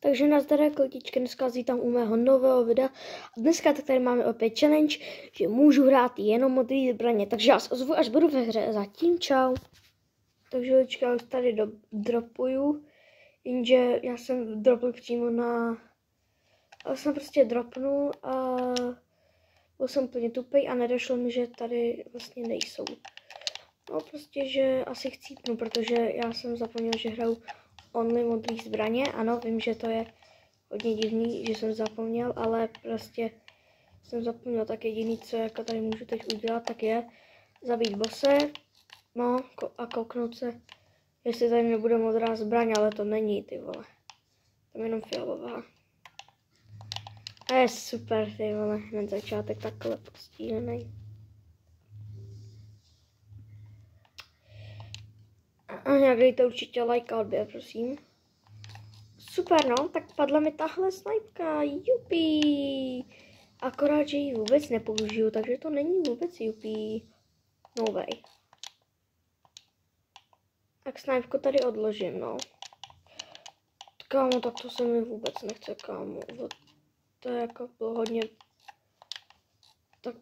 Takže nazdaré kotičky, dneska vítám u mého nového videa. A dneska tak tady máme opět challenge, že můžu hrát jenom modrý zbraně. Takže já se ozvu, až budu ve hře. Zatím čau. Takže já už tady dropuju, jenže já jsem dropl přímo na... Já jsem prostě dropnul a byl jsem úplně tupej a nedošlo mi, že tady vlastně nejsou. No prostě, že asi chcípnu, protože já jsem zapomněl, že hraju only modrý zbraně. Ano, vím, že to je hodně divný, že jsem zapomněl, ale prostě jsem zapomněl. Tak jediný, co jako tady můžu teď udělat, tak je zabít bose, no a kouknout se, jestli tady nebude modrá zbraň, ale to není, ty vole. Tam jenom fialová. A je super, ty vole, hned začátek takhle postílený. A nějak dejte určitě like a odběr, prosím. Super, no, tak padla mi tahle snajpka, jupi. Akorát, že ji vůbec nepoužiju, takže to není vůbec jupi. No way. Tak snajpku tady odložím, no. Kámo, tak to se mi vůbec nechce, kámo. To je jako bylo hodně... Tak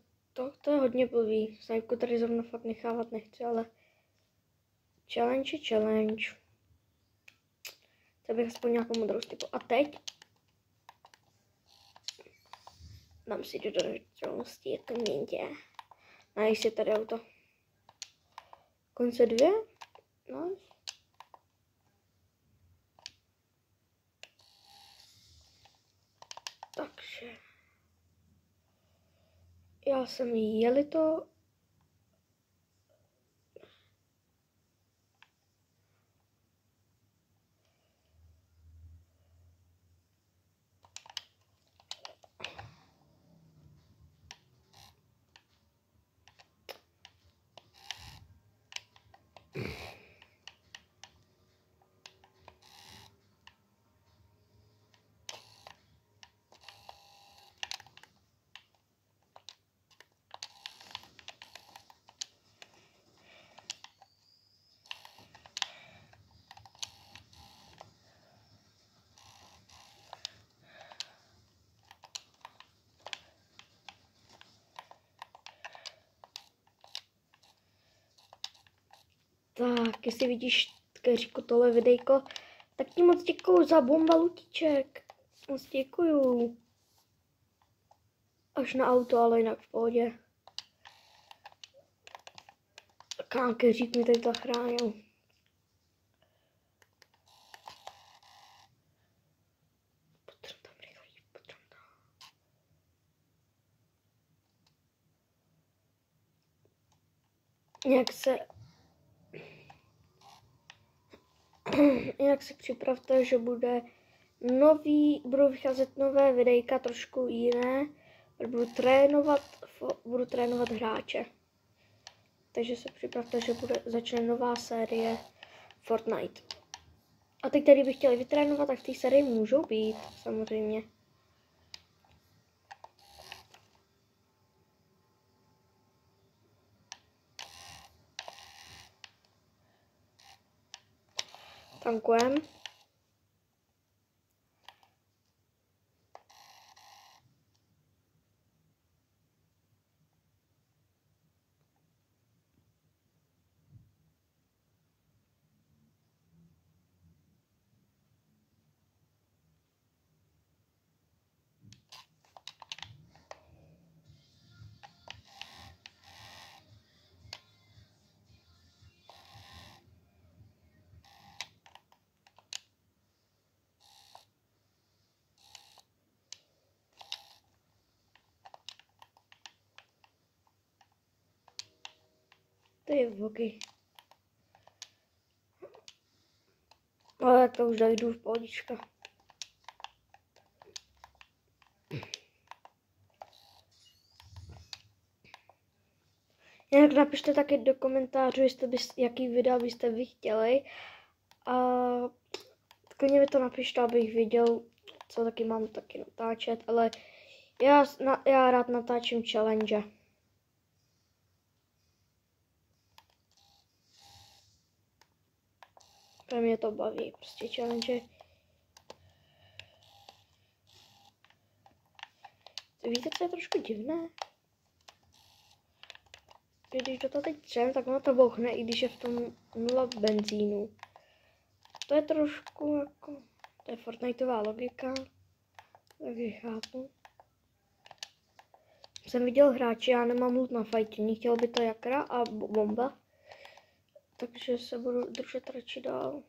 to je hodně blbý. Snajpku tady zrovna fakt nechávat nechci, ale... Challenge je challenge. To bych aspoň nějakou modrou styku. A teď? Dám si do dovednosti, jako měntě. Nice, je tady auto. Konce 2? Nice. Takže. Já jsem jeli to. Tak, jestli vidíš, Keříku, tohle videjko, tak ti moc děkuju za bomba lutíček. Moc děkuju. Až na auto, ale jinak v pohodě. Kámo, Keřík mi tady zachránil. Potřebuji tam rychlý, potřebuji tam. Jinak se připravte, že budou vycházet nové videjka, trošku jiné. Budu trénovat hráče. Takže se připravte, že začne nová série Fortnite. A ty, kteří by chtěli vytrénovat, tak v té sérii můžou být, samozřejmě. Tankujem. Ty voky. Ale to už dojdu v pohodička. Jinak napište taky do komentářů, jaký videa byste vy chtěli. A klidně mi to napište, abych věděl, co taky mám taky natáčet. Ale já rád natáčím challenge. To mě to baví, prostě challenge. víte, co je trošku divné? Když do toho teď třem, tak ono to bouchne, i když je v tom 0 benzínu. To je trošku jako, to je Fortniteová logika, takže chápu. Jsem viděl hráče, já nemám loot na fajtění, chtěl by to jakra a bomba. Takže se budu držet radši dál.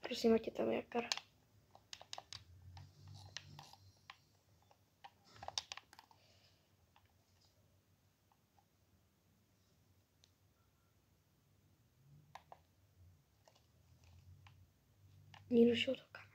Prosím, ať je tam jakar. Někdo šel do kanálu.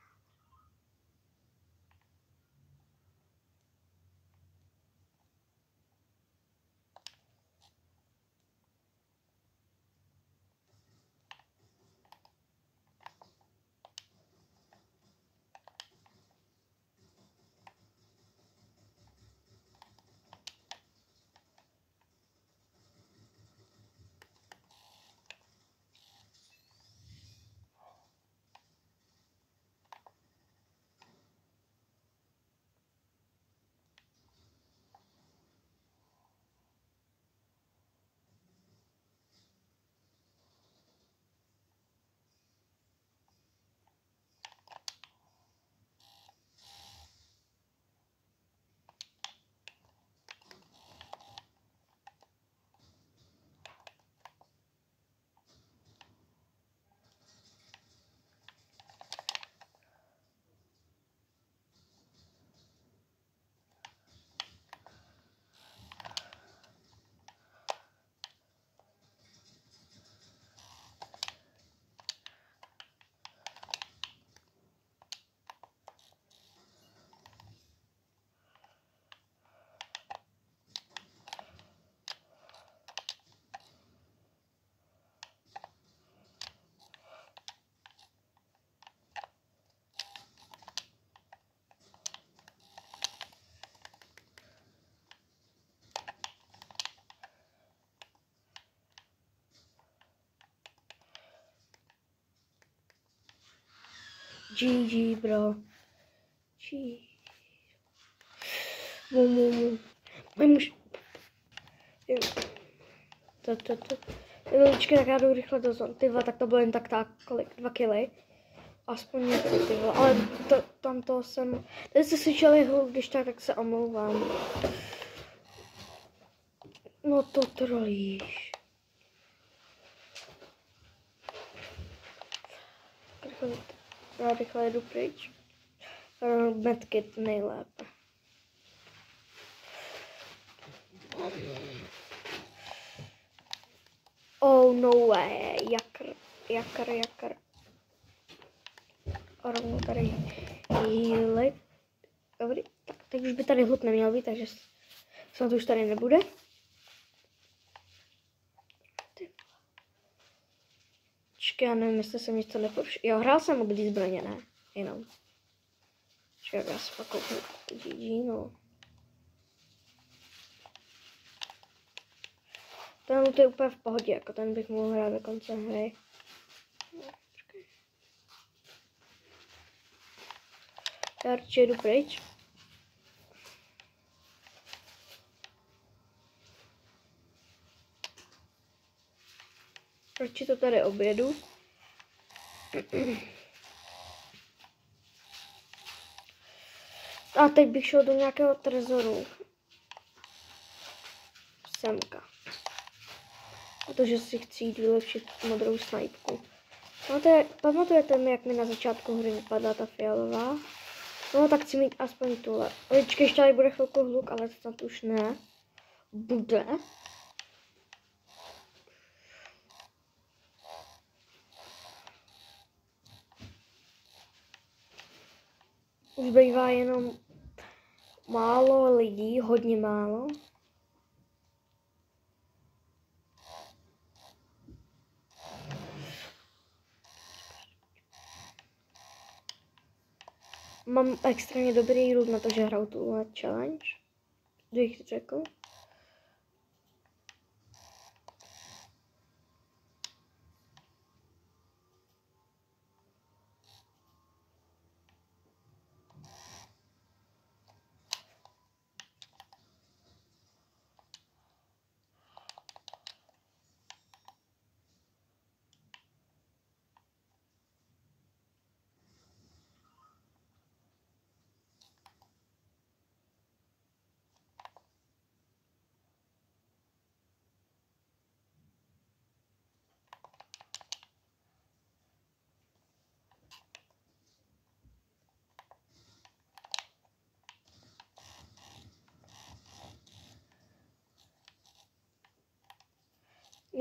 GG, bro. GG. Můj muž... Počkej, tak já jdu rychle do zón. Ty vole, tak to bylo jen tak, kolik? 2 kily. Aspoň něco, ty vole. Ale tamto jsem... Teď jste slyšeli hru, když tak se omlouvám. No to trolíš. Já rychle jedu pryč. Medkit nejlépe. Oh no way, jakar. A rovnou tady healy. Dobrý, tak teď už by tady hluk neměl být, takže snad už tady nebude. Čekaj, já nevím, jestli jsem něco nepovšel. Jo, hrál jsem mobilní zbraně, ne? Jenom. Čekaj, já si pak koupím GG, no. Ten loot je úplně v pohodě, jako ten bych mohl hrát do konce hry. Já radši jedu pryč. Radši to tady objedu. A teď bych šel do nějakého trezoru. Semka. Protože si chci jít vylepšit modrou snajpku. Pamatujete mi, jak mi na začátku hry vypadla ta fialová? No tak chci mít aspoň tuhle. Počkej, ještě tady bude chvilku hluk, ale snad už ne. Bude. Už bývá jenom málo lidí, hodně málo. Mám extrémně dobrý loot na to, že hraju tuhle challenge. Bych řekl.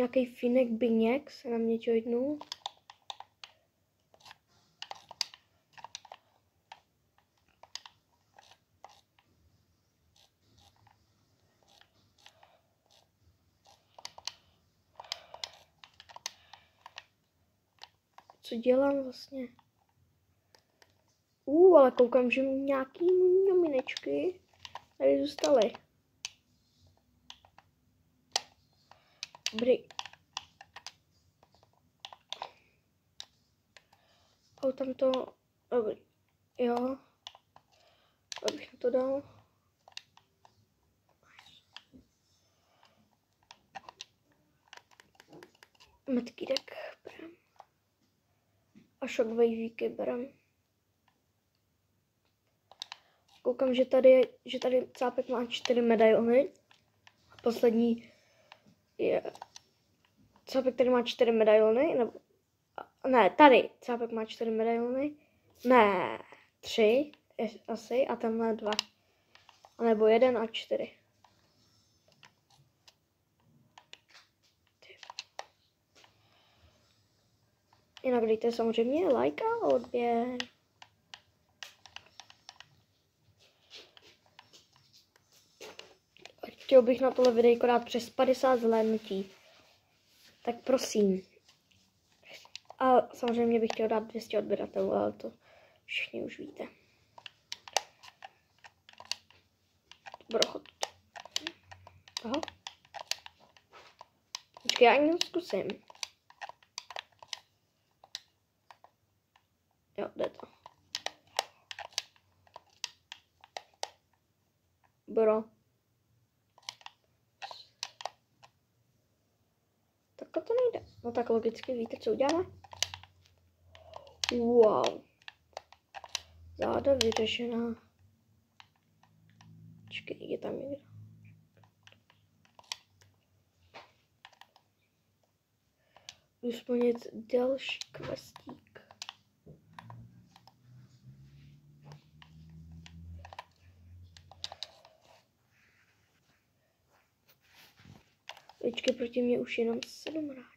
nějaký Finek Biněk se na mě joinul. Co dělám vlastně? Ale koukám, že nějaký nominečky tady zůstaly. Dobrý. Tam to... Dobrý. Jo. Abych to dal. Medkýdek berem. A šokvej víky berem. Koukám, že tady Cápek má 4 medailony. A poslední je... Cápek tady má 4 medailony, nebo... Ne, tady Cápek má 4 medailony. Ne, 3 asi a tenhle 2. A nebo 1 a 4. Jinak dejte samozřejmě like a odběr. Chtěl bych na tohle videjko dát přes 50 zhlédnutí. Tak prosím. A samozřejmě bych chtěl dát 200 odběratelů, ale to všichni už víte. Brochot. Aha. Počkej, já ani zkusím. Jo, jde to. Bro. Takhle to nejde. No tak logicky víte, co uděláme? Wow. Záda vyřešená. Počkej, je tam někdo. Vysplnit další questík. Počkej, proti mě už jenom 7 hráčů.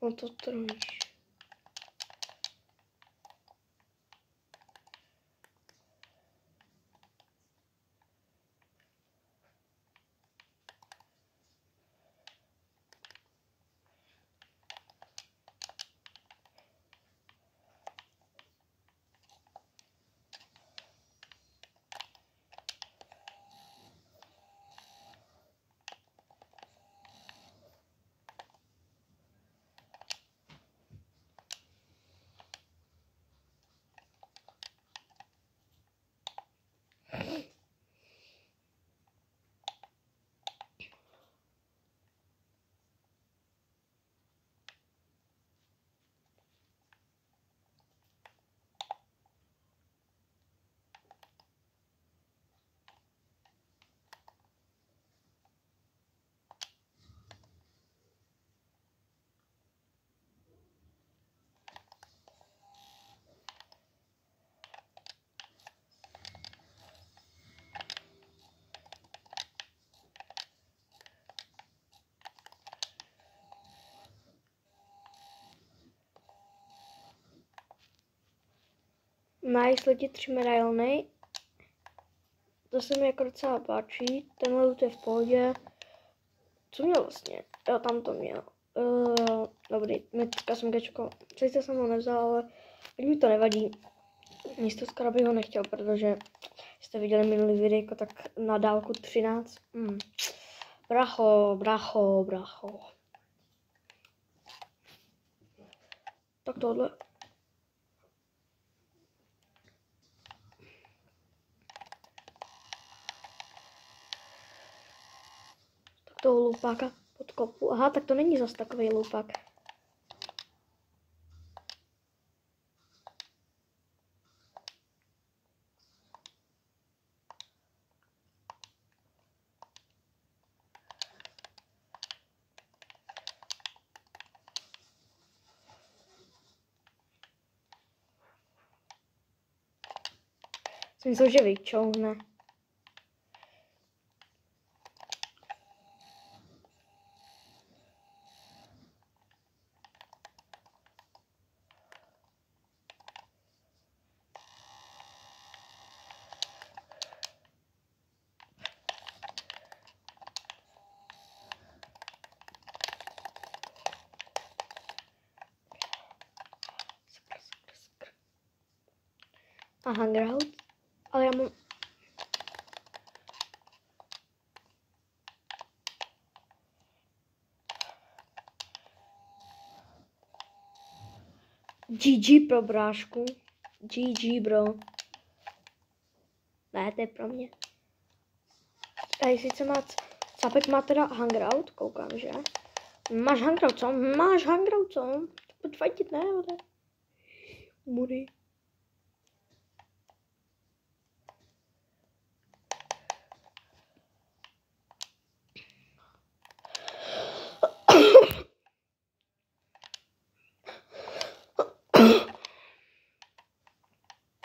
No to trojš. Nice, lidi 3 medailony. To se mi jako docela páčí. Tenhle loot je v pohodě. Co měl vlastně? Jo, tam to měl. Dobrý, mytická smyčko. Sice jsem ho nevzal, ale mi to nevadí. Místo skoro bych ho nechtěl, protože jste viděli minulý videjko, tak na dálku 13. Bracho. Tak tohle. Tak toho loupáka pod kopu. Aha, tak to není zas takový loupák. Jsem myslel, že vyčouhne. A hangout. Ale já mám... GG pro brášku. GG bro. Ne, to je pro mě. A sice má... Capek má teda hangout, koukám, že? Máš hangout, co? Máš hangout, co? Pojď fajtit, ne? Mudy.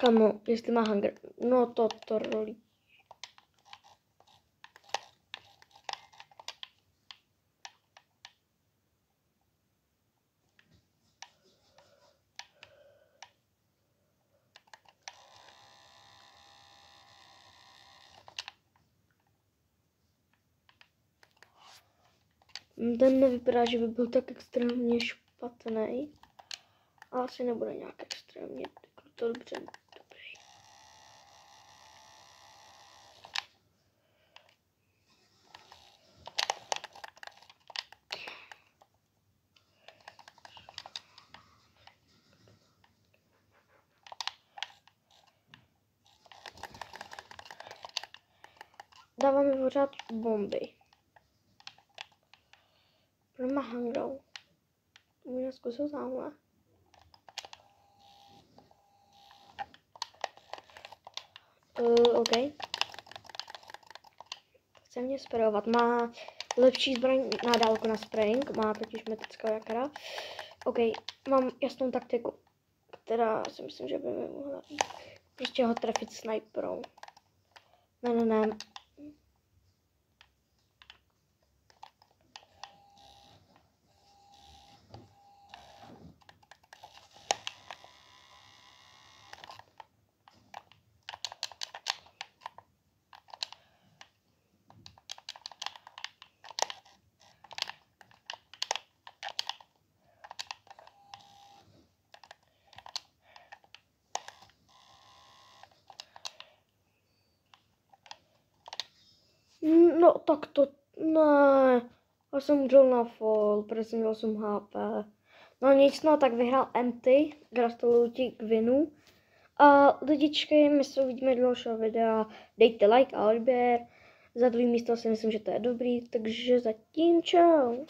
Kamo, jestli má hunger, no to rolí. Ten nevypadá, že by byl tak extrémně špatný. A asi nebude nějak extrémně to dobře. Dobrý. Dáváme pořád bomby. Proma hangrou. Můžu zkusit tamhle. OK. Chce mě sprayovat. Má lepší zbraň na dálku na spraying. Má totiž metická jakra. OK. Mám jasnou taktiku, která si myslím, že by mi mohla být. Prostě ho trefit sniperou. Ne. No tak to, ne, já jsem umřel na fall, protože jsem měl 8 HP. No nic, no tak vyhrál Empty, gratuluji k winu. A lidičky, my se uvidíme do dalšího videa, dejte like a odběr. Za druhé místo si myslím, že to je dobrý, takže zatím čau.